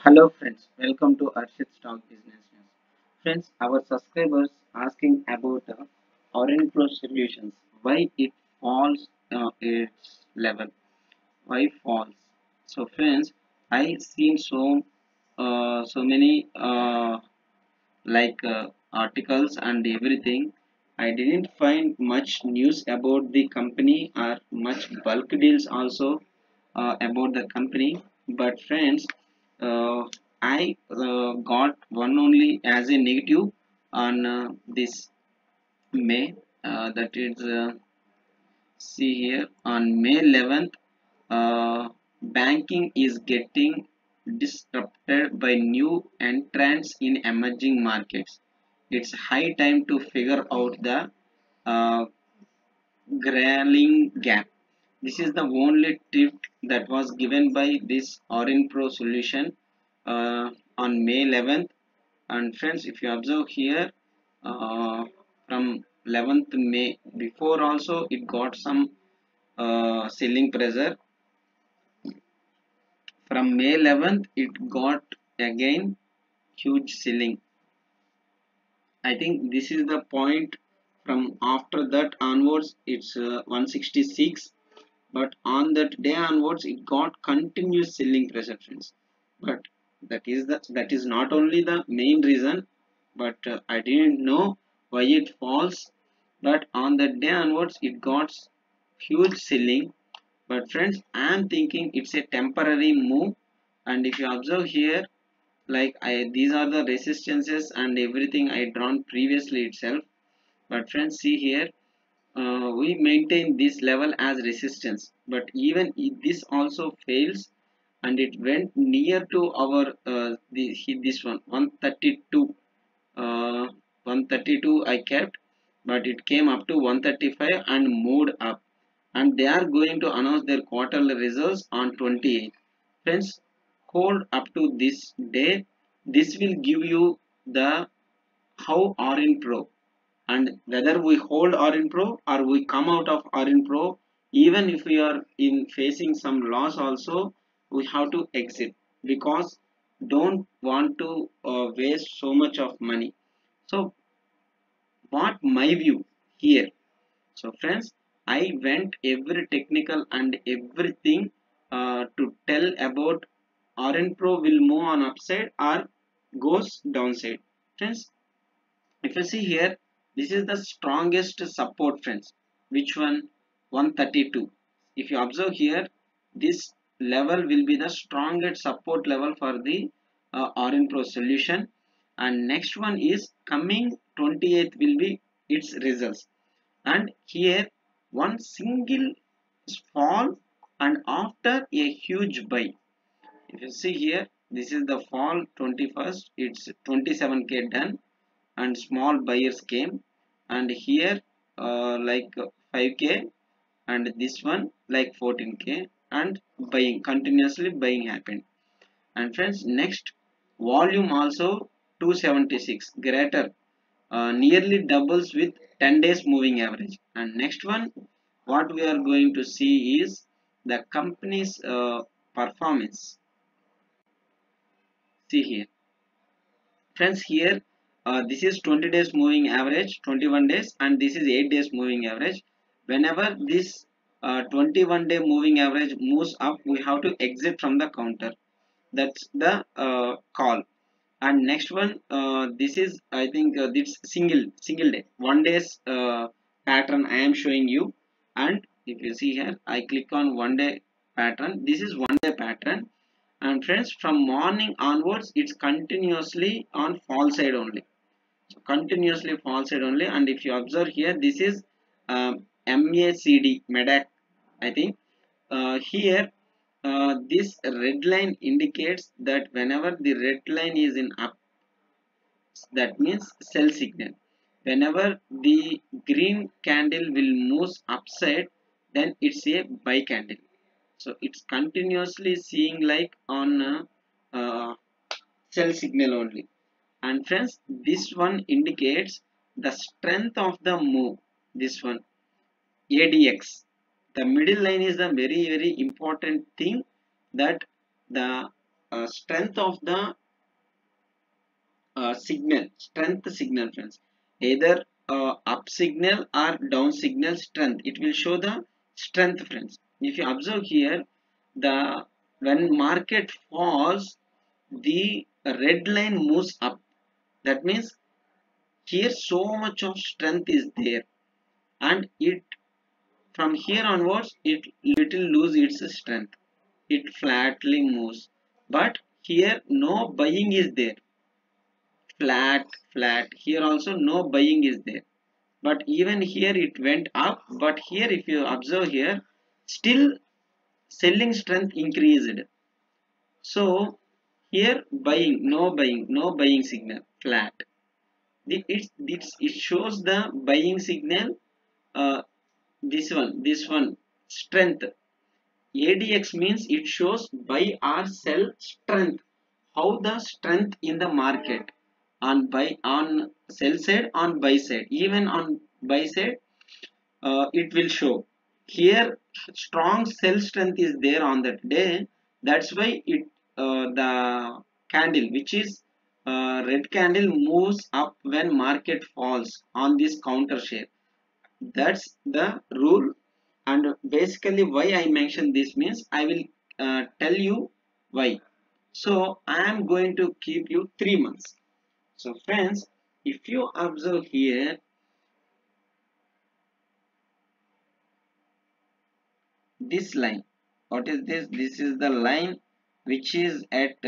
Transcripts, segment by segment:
Hello friends, welcome to Arshid Stock Business News. Friends, our subscribers asking about Orange Pro Solutions, why it falls its level, why falls. So friends, I seen so many articles and everything. I didn't find much news about the company or much bulk deals also about the company. But friends, uh, I got one only as a negative on this May. That is, see here on May 11th, banking is getting disrupted by new entrants in emerging markets. It's high time to figure out the uh, Grayling gap. This is the only tip that was given by this Orin Pro solution on May 11th. And friends, if you observe here, from 11th May, before also it got some selling pressure. From May 11th, it got again huge selling. I think this is the point. From after that onwards, it's 166. But on that day onwards, it got continuous selling pressure, friends. But that is not only the main reason, but I didn't know why it falls. But on that day onwards, it got huge selling. But friends, I am thinking it's a temporary move. And if you observe here, these are the resistances and everything I drawn previously itself. But friends, see here, we maintain this level as resistance, but even if this also fails and it went near to our this one 132, 132 I kept, but it came up to 135 and moved up, and they are going to announce their quarterly results on 28th. Friends, hold up to this day. This will give you the how Orin Pro, and whether we hold Orin Pro or we come out of Orin Pro, even if we are in facing some loss also, we have to exit, because don't want to waste so much of money. So what my view here? So friends, I went every technical and everything to tell about Orin Pro will move on upside or goes downside. Friends, if you see here, this is the strongest support, friends. Which one? 132. If you observe here, this level will be the strongest support level for the Orin Pro solution. And next one is coming 28th will be its results. And here one single fall, and after a huge buy. If you see here, this is the fall 21st, it's 27k done, and small buyers came, and here 5k, and this one like 14k, and buying continuously buying happened. And friends, next volume also 276 greater, nearly doubles with 10 days moving average. And next one, what we are going to see is the company's performance. See here, friends, here this is 20 days moving average, 21 days, and this is 8 days moving average. Whenever this 21-day moving average moves up, we have to exit from the counter. That's the call. And next one, this is, I think, this single day 1 day's pattern I am showing you. And if you see here, I click on 1 day pattern. This is 1 day pattern. And friends, from morning onwards, it's continuously on fall side only. So continuously fall side only. And if you observe here, this is MACD MEDAC, I think. Here, this red line indicates that whenever the red line is in up, that means sell signal. Whenever the green candle will move upside, then it's a buy candle. So it's continuously seeing like on sell signal only. And friends, this one indicates the strength of the move. This one, ADX, the middle line is the very important thing, that the strength of the strength signal, friends. Either up signal or down signal strength. It will show the strength, friends. If you observe here, the when market falls, the red line moves up. That means here so much of strength is there, and it from here onwards it little lose its strength. It flatly moves, but here no buying is there. Flat here also no buying is there, but even here it went up, but here if you observe here, still selling strength increased. So here buying, no buying signal, flat. It shows the buying signal. This one strength. ADX means it shows buy or sell strength. How the strength in the market on buy, on sell side, on buy side, even on buy side, it will show. Here strong sell strength is there on that day. That's why it the candle, which is red candle, moves up when market falls on this counter share. That's the rule. And basically why I mention this means I will tell you why. So I am going to keep you 3 months. So friends, if you observe here, this line, what is this? This is the line which is at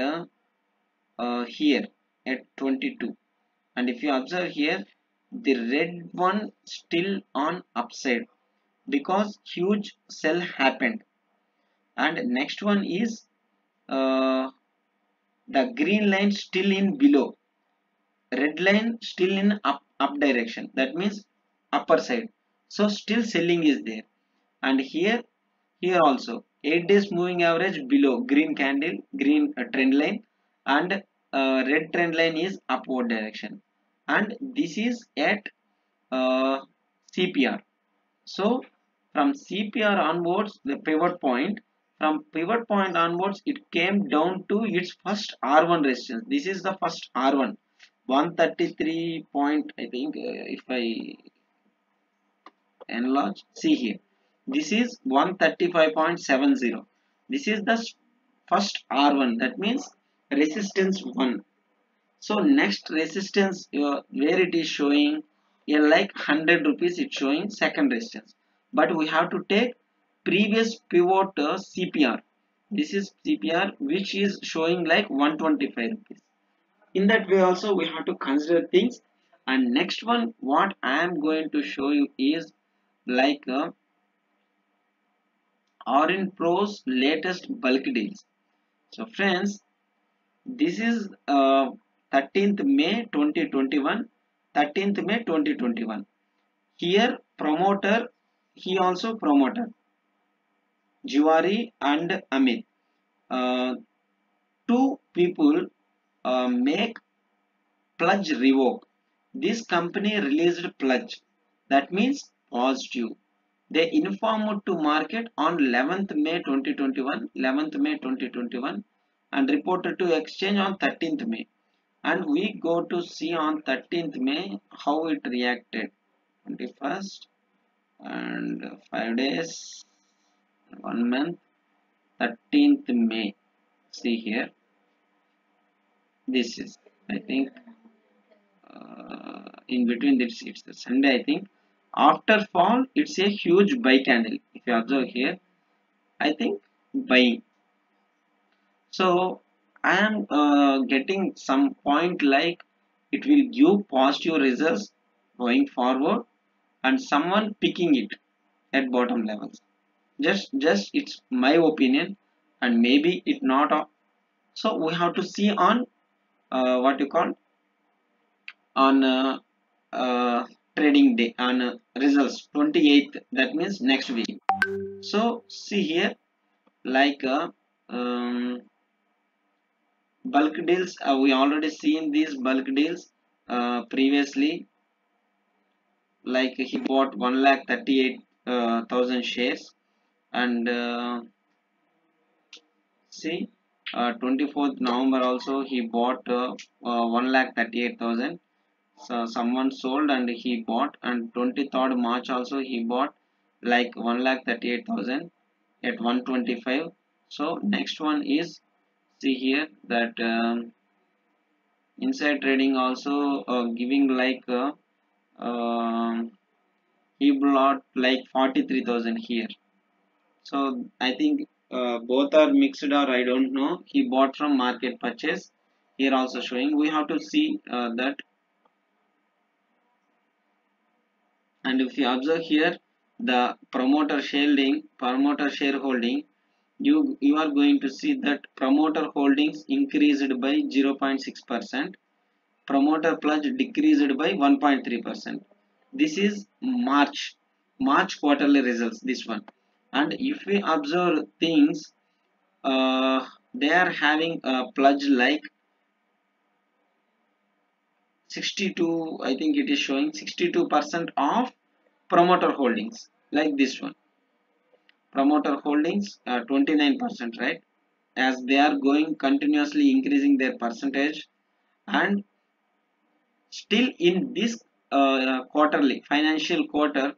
here at 22. And if you observe here, the red one still on upside because huge sell happened. And next one is uh, the green line still in below, red line still in up direction, that means upper side, so still selling is there. And here also 8 days moving average below, green candle, green trend line, and red trend line is upward direction, and this is at CPR. So from CPR onwards, the pivot point, from pivot point onwards, it came down to its first R1 resistance. This is the first R1, 133 point, I think, if I enlarge, see here. This is 135.70. This is the first R1. That means resistance 1. So next resistance, where it is showing, like 100 rupees, it's showing second resistance. But we have to take previous pivot CPR. This is CPR which is showing like 125 rupees. In that way also we have to consider things. And next one what I am going to show you is like Aurionpro's latest bulk deals. So friends, this is 13th May 2021. 13th May 2021. Here promoter, he also promoter, Jiwari and Amit. Two people make pledge revoke. This company released pledge. That means positive. They informed to market on 11th May 2021, 11th May 2021, and reported to exchange on 13th May. And we go to see on 13th May how it reacted. 21st and 5 days, 1 month, 13th May. See here, this is, I think, in between this, it's the Sunday, I think. After fall, it's a huge buy candle. If you observe here, I think buying. So I am getting some point like it will give positive results going forward, and someone picking it at bottom levels. Just it's my opinion, and maybe it not. So we have to see on what you call on trading day, on results 28th. That means next week. So see here like bulk deals, we already seen these bulk deals previously, like he bought 1,38,000 shares, and see 24th November also he bought 1,38,000. So someone sold and he bought, and 23rd March also he bought like 1,38,000 at 125. So next one is, see here that inside trading also giving like he bought like 43,000 here. So I think both are mixed, or I don't know. He bought from market purchase. Here also showing. We have to see that. And if you observe here, the promoter shareholding, you are going to see that promoter holdings increased by 0.6%. Promoter pledge decreased by 1.3%. This is March quarterly results, this one. And if we observe things, they are having a pledge like 62, I think it is showing 62% of promoter holdings, like this one. Promoter holdings 29%, right? As they are going continuously increasing their percentage, and still in this quarterly financial quarter,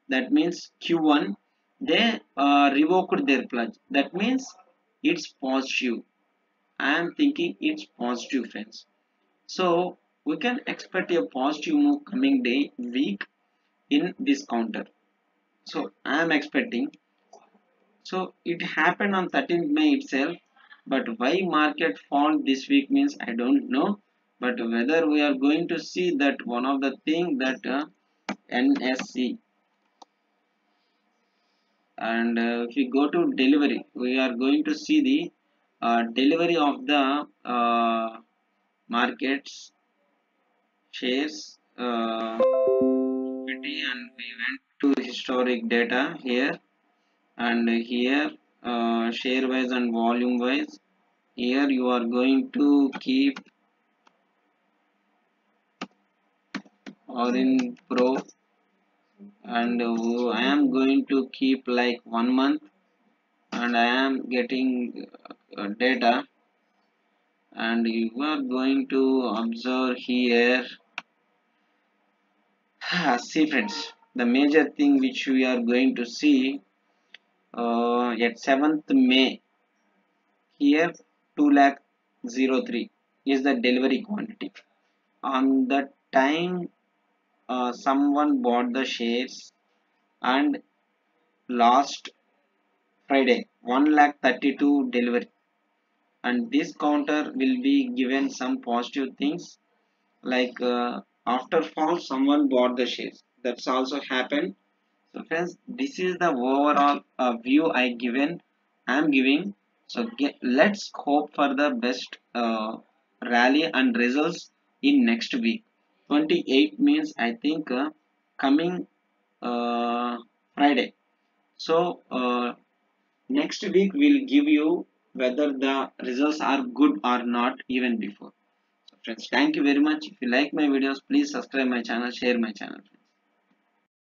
that means Q1, they revoked their pledge. That means it's positive. I am thinking it's positive, friends. So we can expect a positive move coming day week in this counter. So I am expecting. So it happened on 13th May itself, but why market fall this week means I don't know. But whether we are going to see that, one of the thing that NSE, and if we go to delivery, we are going to see the delivery of the markets shares equity, and we went to historic data here, and here share wise and volume wise. Here you are going to keep Orin Pro, and I am going to keep like 1 month, and I am getting data, and you are going to observe here. See friends, the major thing which we are going to see at 7th May, here 2,03,000 is the delivery quantity. On the time someone bought the shares, and last Friday 1,32,000 delivery, and this counter will be given some positive things like after fall someone bought the shares, that's also happened. So friends, this is the overall view I am giving. So let's hope for the best rally and results in next week. 28 means I think coming Friday. So next week we'll give you whether the results are good or not even before. So friends, thank you very much. If you like my videos, please subscribe my channel, share my channel.